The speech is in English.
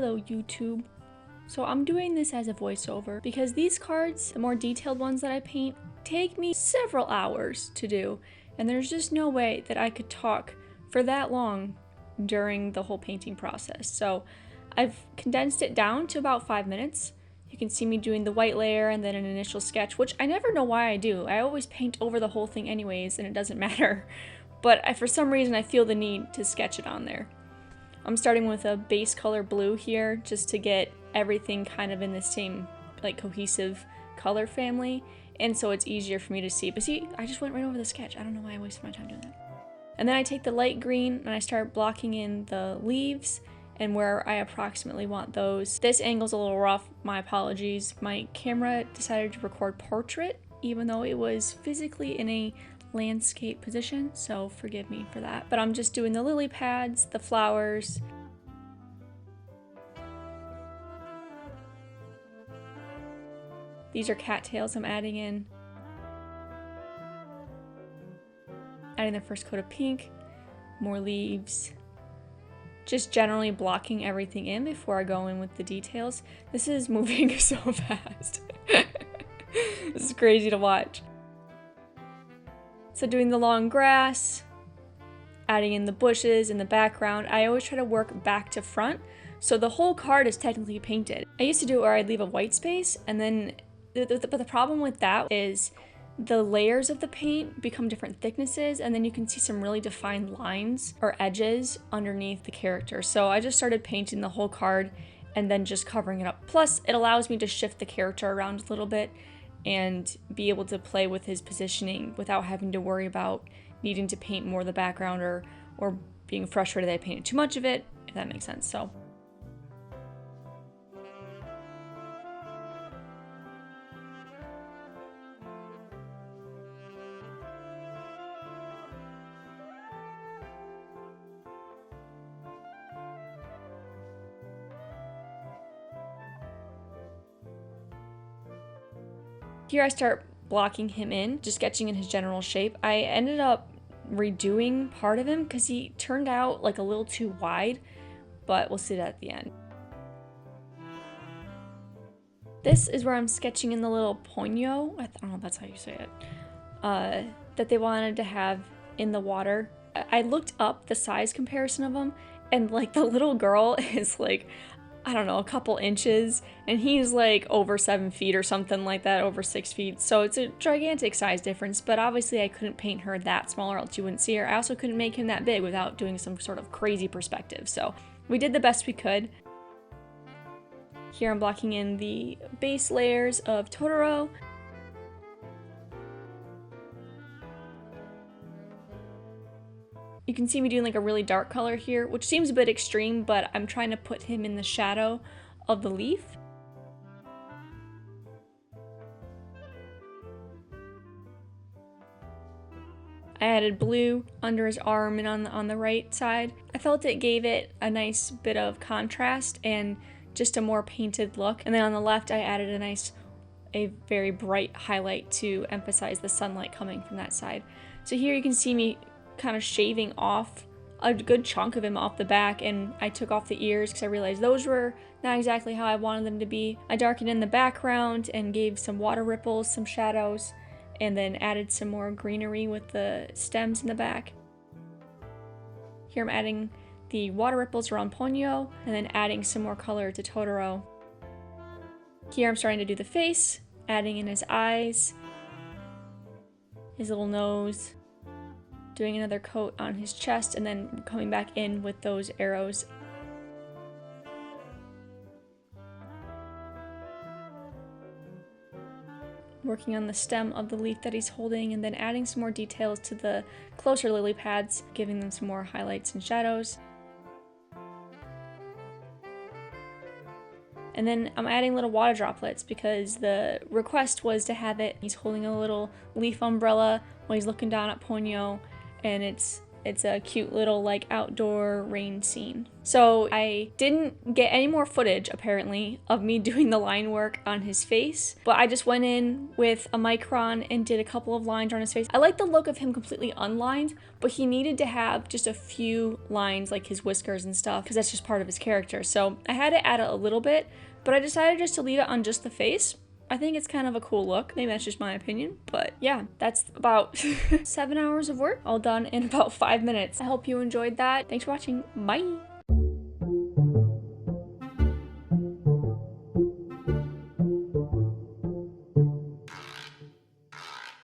Hello YouTube. So I'm doing this as a voiceover because these cards, the more detailed ones that I paint, take me several hours to do, and there's just no way that I could talk for that long during the whole painting process. So I've condensed it down to about 5 minutes. You can see me doing the white layer and then an initial sketch, which I never know why I do. I always paint over the whole thing anyways, and it doesn't matter. But for some reason I feel the need to sketch it on there. I'm starting with a base color blue here just to get everything kind of in the same like cohesive color family, and so it's easier for me to see. But see, I just went right over the sketch. I don't know why I wasted my time doing that. And then I take the light green and I start blocking in the leaves and where I approximately want those. This angle's a little rough, my apologies. My camera decided to record portrait even though it was physically in a landscape position, so forgive me for that. But I'm just doing the lily pads, the flowers. These are cattails I'm adding in. Adding the first coat of pink, more leaves. Just generally blocking everything in before I go in with the details. This is moving so fast. This is crazy to watch. So doing the long grass, adding in the bushes in the background. I always try to work back to front, so the whole card is technically painted. I used to do it where I'd leave a white space, and then, but the problem with that is the layers of the paint become different thicknesses, and then you can see some really defined lines or edges underneath the character. So I just started painting the whole card and then just covering it up. Plus, it allows me to shift the character around a little bit and be able to play with his positioning without having to worry about needing to paint more of the background or being frustrated that I painted too much of it, if that makes sense. So here I start blocking him in, just sketching in his general shape. I ended up redoing part of him because he turned out like a little too wide, but we'll see that at the end. This is where I'm sketching in the little Ponyo, I don't know if that's how you say it, that they wanted to have in the water. I looked up the size comparison of them, and like the little girl is like, I don't know, a couple inches, and he's like over 7 feet or something like that, over 6 feet. So it's a gigantic size difference, but obviously I couldn't paint her that small or else you wouldn't see her. I also couldn't make him that big without doing some sort of crazy perspective. So we did the best we could. Here I'm blocking in the base layers of Totoro. You can see me doing like a really dark color here, which seems a bit extreme, but I'm trying to put him in the shadow of the leaf. I added blue under his arm and on the right side. I felt it gave it a nice bit of contrast and just a more painted look. And then on the left, I added a very bright highlight to emphasize the sunlight coming from that side. So here you can see me kind of shaving off a good chunk of him off the back, and I took off the ears because I realized those were not exactly how I wanted them to be. I darkened in the background and gave some water ripples, some shadows, and then added some more greenery with the stems in the back. Here I'm adding the water ripples around Ponyo and then adding some more color to Totoro. Here I'm starting to do the face, adding in his eyes, his little nose, doing another coat on his chest, and then coming back in with those arrows. Working on the stem of the leaf that he's holding, and then adding some more details to the closer lily pads, giving them some more highlights and shadows. And then I'm adding little water droplets because the request was to have it, he's holding a little leaf umbrella while he's looking down at Ponyo, and it's It's a cute little like outdoor rain scene. So I didn't get any more footage apparently of me doing the line work on his face, but I just went in with a micron and did a couple of lines on his face. I like the look of him completely unlined, but he needed to have just a few lines like his whiskers and stuff because that's just part of his character. So I had to add a little bit, but I decided just to leave it on just the face. I think it's kind of a cool look. Maybe that's just my opinion, but yeah, that's about 7 hours of work all done in about 5 minutes. I hope you enjoyed that. Thanks for watching. Bye.